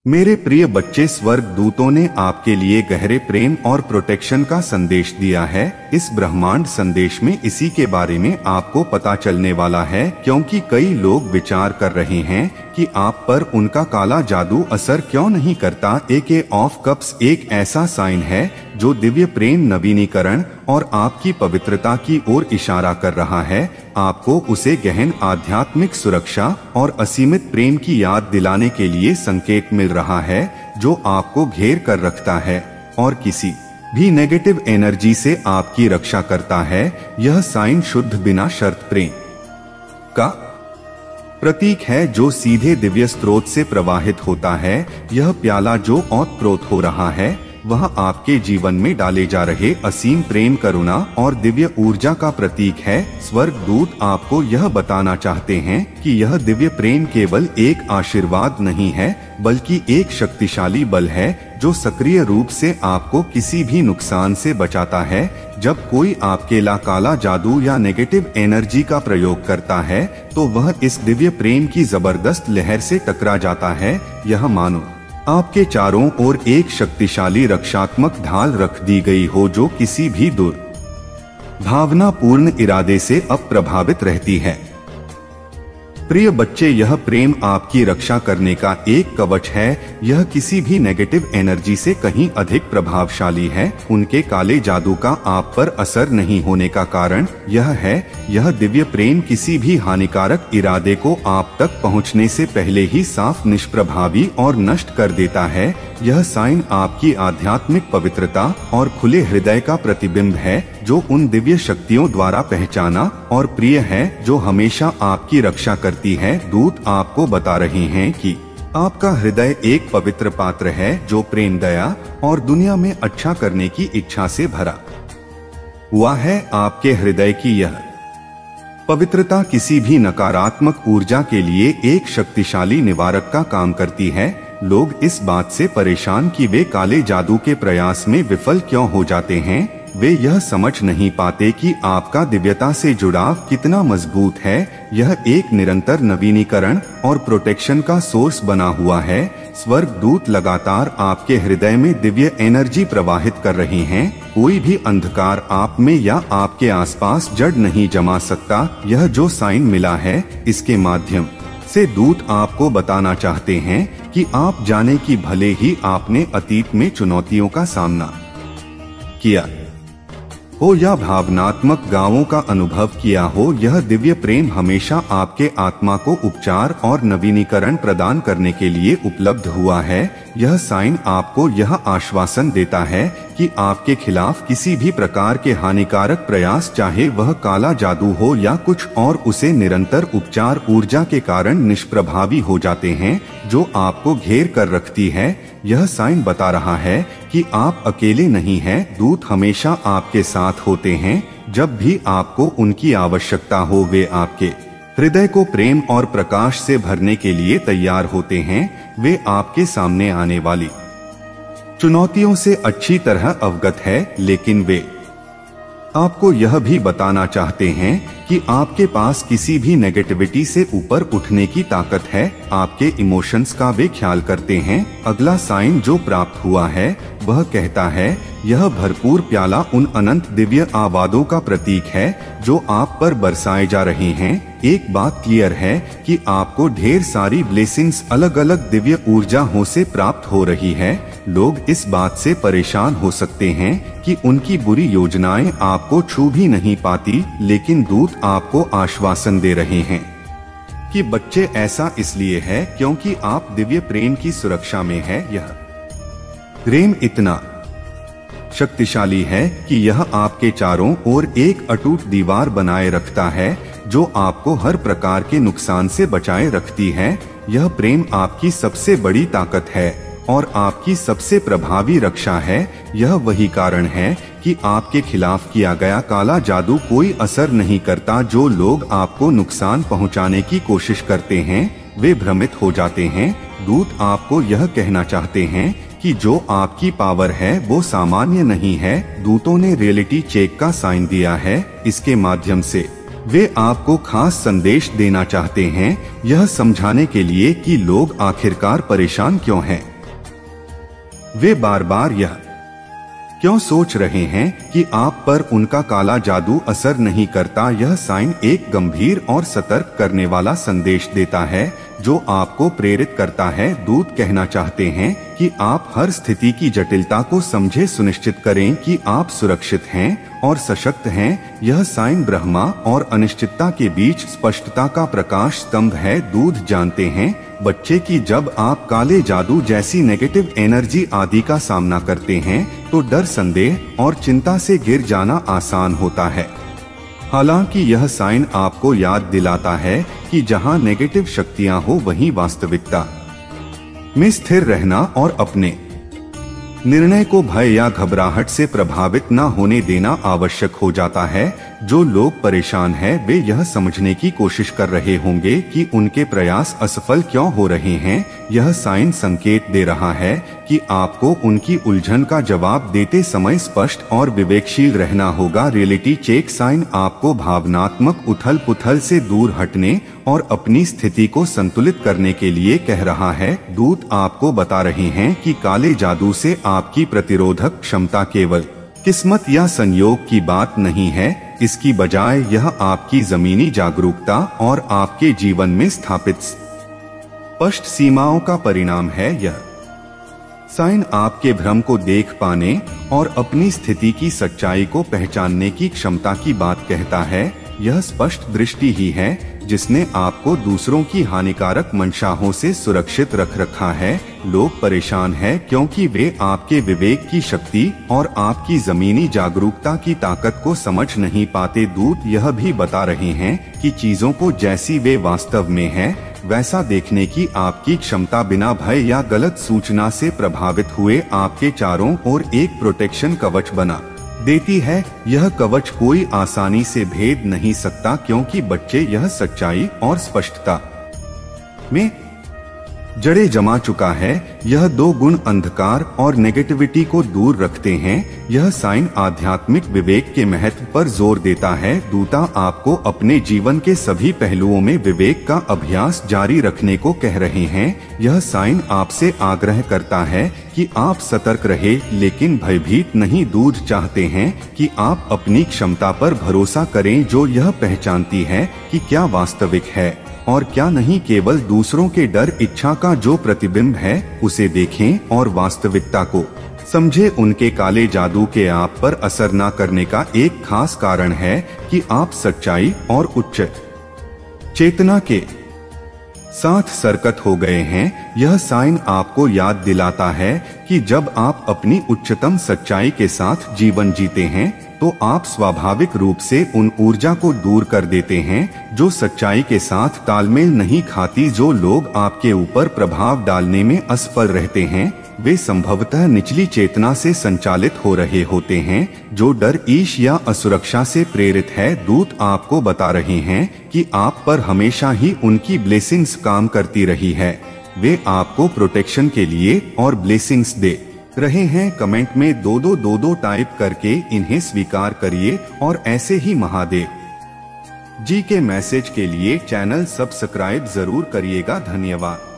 मेरे प्रिय बच्चे, स्वर्ग दूतों ने आपके लिए गहरे प्रेम और प्रोटेक्शन का संदेश दिया है। इस ब्रह्मांड संदेश में इसी के बारे में आपको पता चलने वाला है, क्योंकि कई लोग विचार कर रहे हैं कि आप पर उनका काला जादू असर क्यों नहीं करता। ए ऑफ कप्स एक ऐसा साइन है जो दिव्य प्रेम, नवीनीकरण और आपकी पवित्रता की ओर इशारा कर रहा है। आपको उसे गहन आध्यात्मिक सुरक्षा और असीमित प्रेम की याद दिलाने के लिए संकेत मिल रहा है, जो आपको घेर कर रखता है और किसी भी नेगेटिव एनर्जी से आपकी रक्षा करता है। यह साइन शुद्ध बिना शर्त प्रेम का प्रतीक है, जो सीधे दिव्य स्रोत से प्रवाहित होता है। यह प्याला जो ओतप्रोत हो रहा है, वह आपके जीवन में डाले जा रहे असीम प्रेम, करुणा और दिव्य ऊर्जा का प्रतीक है। स्वर्ग दूत आपको यह बताना चाहते हैं कि यह दिव्य प्रेम केवल एक आशीर्वाद नहीं है, बल्कि एक शक्तिशाली बल है जो सक्रिय रूप से आपको किसी भी नुकसान से बचाता है। जब कोई आपके ला काला जादू या नेगेटिव एनर्जी का प्रयोग करता है, तो वह इस दिव्य प्रेम की जबरदस्त लहर से टकरा जाता है। यह मानो आपके चारों ओर एक शक्तिशाली रक्षात्मक ढाल रख दी गई हो, जो किसी भी भावनापूर्ण इरादे से अप्रभावित रहती है। प्रिय बच्चे, यह प्रेम आपकी रक्षा करने का एक कवच है। यह किसी भी नेगेटिव एनर्जी से कहीं अधिक प्रभावशाली है। उनके काले जादू का आप पर असर नहीं होने का कारण यह है, यह दिव्य प्रेम किसी भी हानिकारक इरादे को आप तक पहुंचने से पहले ही साफ, निष्प्रभावी और नष्ट कर देता है। यह साइन आपकी आध्यात्मिक पवित्रता और खुले हृदय का प्रतिबिंब है, जो उन दिव्य शक्तियों द्वारा पहचाना और प्रिय है जो हमेशा आपकी रक्षा करती है। दूत आपको बता रहे हैं कि आपका हृदय एक पवित्र पात्र है, जो प्रेम, दया और दुनिया में अच्छा करने की इच्छा से भरा हुआ है। आपके हृदय की यह पवित्रता किसी भी नकारात्मक ऊर्जा के लिए एक शक्तिशाली निवारक का काम करती है। लोग इस बात से परेशान कि वे काले जादू के प्रयास में विफल क्यों हो जाते हैं। वे यह समझ नहीं पाते कि आपका दिव्यता से जुड़ाव कितना मजबूत है। यह एक निरंतर नवीनीकरण और प्रोटेक्शन का सोर्स बना हुआ है। स्वर्ग दूत लगातार आपके हृदय में दिव्य एनर्जी प्रवाहित कर रहे हैं। कोई भी अंधकार आप में या आपके आसपास जड़ नहीं जमा सकता। यह जो साइन मिला है, इसके माध्यम से दूत आपको बताना चाहते हैं कि आप जाने कि भले ही आपने अतीत में चुनौतियों का सामना किया हो या भावनात्मक गांवों का अनुभव किया हो, यह दिव्य प्रेम हमेशा आपके आत्मा को उपचार और नवीनीकरण प्रदान करने के लिए उपलब्ध हुआ है। यह साइन आपको यह आश्वासन देता है कि आपके खिलाफ किसी भी प्रकार के हानिकारक प्रयास, चाहे वह काला जादू हो या कुछ और, उसे निरंतर उपचार ऊर्जा के कारण निष्प्रभावी हो जाते हैं, जो आपको घेर कर रखती है। यह साइन बता रहा है कि आप अकेले नहीं हैं। दूत हमेशा आपके साथ होते हैं। जब भी आपको उनकी आवश्यकता हो, वे आपके हृदय को प्रेम और प्रकाश से भरने के लिए तैयार होते हैं। वे आपके सामने आने वाली चुनौतियों से अच्छी तरह अवगत है, लेकिन वे आपको यह भी बताना चाहते हैं कि आपके पास किसी भी नेगेटिविटी से ऊपर उठने की ताकत है। आपके इमोशंस का वे ख्याल करते हैं। अगला साइन जो प्राप्त हुआ है, वह कहता है, यह भरपूर प्याला उन अनंत दिव्य आवादों का प्रतीक है जो आप पर बरसाए जा रहे हैं। एक बात क्लियर है कि आपको ढेर सारी ब्लेसिंग्स अलग अलग दिव्य ऊर्जाओं से प्राप्त हो रही है। लोग इस बात से परेशान हो सकते हैं कि उनकी बुरी योजनाएं आपको छू भी नहीं पाती, लेकिन दूत आपको आश्वासन दे रहे हैं कि बच्चे, ऐसा इसलिए है क्योंकि आप दिव्य प्रेम की सुरक्षा में है। यह प्रेम इतना शक्तिशाली है कि यह आपके चारों ओर एक अटूट दीवार बनाए रखता है, जो आपको हर प्रकार के नुकसान से बचाए रखती है। यह प्रेम आपकी सबसे बड़ी ताकत है और आपकी सबसे प्रभावी रक्षा है। यह वही कारण है कि आपके खिलाफ किया गया काला जादू कोई असर नहीं करता। जो लोग आपको नुकसान पहुंचाने की कोशिश करते हैं, वे भ्रमित हो जाते हैं। दूत आपको यह कहना चाहते हैं कि जो आपकी पावर है, वो सामान्य नहीं है। दूतों ने रियलिटी चेक का साइन दिया है। इसके माध्यम से वे आपको खास संदेश देना चाहते हैं, यह समझाने के लिए कि लोग आखिरकार परेशान क्यों हैं। वे बार बार यह क्यों सोच रहे हैं कि आप पर उनका काला जादू असर नहीं करता। यह साइन एक गंभीर और सतर्क करने वाला संदेश देता है जो आपको प्रेरित करता है। दूत कहना चाहते हैं कि आप हर स्थिति की जटिलता को समझे, सुनिश्चित करें कि आप सुरक्षित हैं और सशक्त हैं। यह साइन ब्रह्मा और अनिश्चितता के बीच स्पष्टता का प्रकाश स्तंभ है। दूत जानते हैं बच्चे की जब आप काले जादू जैसी नेगेटिव एनर्जी आदि का सामना करते हैं तो डर, संदेह और चिंता से गिर जाना आसान होता है। हालांकि यह साइन आपको याद दिलाता है कि जहां नेगेटिव शक्तियां हो वहीं वास्तविकता में स्थिर रहना और अपने निर्णय को भय या घबराहट से प्रभावित न होने देना आवश्यक हो जाता है। जो लोग परेशान हैं वे यह समझने की कोशिश कर रहे होंगे कि उनके प्रयास असफल क्यों हो रहे हैं। यह साइन संकेत दे रहा है कि आपको उनकी उलझन का जवाब देते समय स्पष्ट और विवेकशील रहना होगा। रियलिटी चेक साइन आपको भावनात्मक उथल पुथल से दूर हटने और अपनी स्थिति को संतुलित करने के लिए कह रहा है। दूत आपको बता रहे हैं कि काले जादू से आपकी प्रतिरोधक क्षमता केवल किस्मत या संयोग की बात नहीं है, इसकी बजाय यह आपकी जमीनी जागरूकता और आपके जीवन में स्थापित स्पष्ट सीमाओं का परिणाम है। यह साइन आपके भ्रम को देख पाने और अपनी स्थिति की सच्चाई को पहचानने की क्षमता की बात कहता है। यह स्पष्ट दृष्टि ही है जिसने आपको दूसरों की हानिकारक मंशाओं से सुरक्षित रख रखा है। लोग परेशान हैं क्योंकि वे आपके विवेक की शक्ति और आपकी जमीनी जागरूकता की ताकत को समझ नहीं पाते। दूत यह भी बता रहे हैं कि चीजों को जैसी वे वास्तव में है वैसा देखने की आपकी क्षमता बिना भय या गलत सूचना से प्रभावित हुए आपके चारों ओर एक प्रोटेक्शन कवच बना देती है। यह कवच कोई आसानी से भेद नहीं सकता क्योंकि बच्चे यह सच्चाई और स्पष्टता में जड़े जमा चुका है। यह दो गुण अंधकार और नेगेटिविटी को दूर रखते हैं। यह साइन आध्यात्मिक विवेक के महत्व पर जोर देता है। दूता आपको अपने जीवन के सभी पहलुओं में विवेक का अभ्यास जारी रखने को कह रहे हैं। यह साइन आपसे आग्रह करता है कि आप सतर्क रहे लेकिन भयभीत नहीं। दूत चाहते हैं कि आप अपनी क्षमता पर भरोसा करें जो यह पहचानती है कि क्या वास्तविक है और क्या नहीं। केवल दूसरों के डर, इच्छा का जो प्रतिबिंब है उसे देखें और वास्तविकता को समझे। उनके काले जादू के आप पर असर न करने का एक खास कारण है कि आप सच्चाई और उच्च चेतना के साथ सरकत हो गए हैं। यह साइन आपको याद दिलाता है कि जब आप अपनी उच्चतम सच्चाई के साथ जीवन जीते हैं तो आप स्वाभाविक रूप से उन ऊर्जा को दूर कर देते हैं जो सच्चाई के साथ तालमेल नहीं खाती। जो लोग आपके ऊपर प्रभाव डालने में असफल रहते हैं वे संभवतः निचली चेतना से संचालित हो रहे होते हैं जो डर, ईश या असुरक्षा से प्रेरित है। दूत आपको बता रहे हैं कि आप पर हमेशा ही उनकी ब्लेसिंग्स काम करती रही है। वे आपको प्रोटेक्शन के लिए और ब्लेसिंग्स दे रहे हैं। कमेंट में 2222 टाइप करके इन्हें स्वीकार करिए और ऐसे ही महादेव जी के मैसेज के लिए चैनल सब्सक्राइब जरूर करिएगा। धन्यवाद।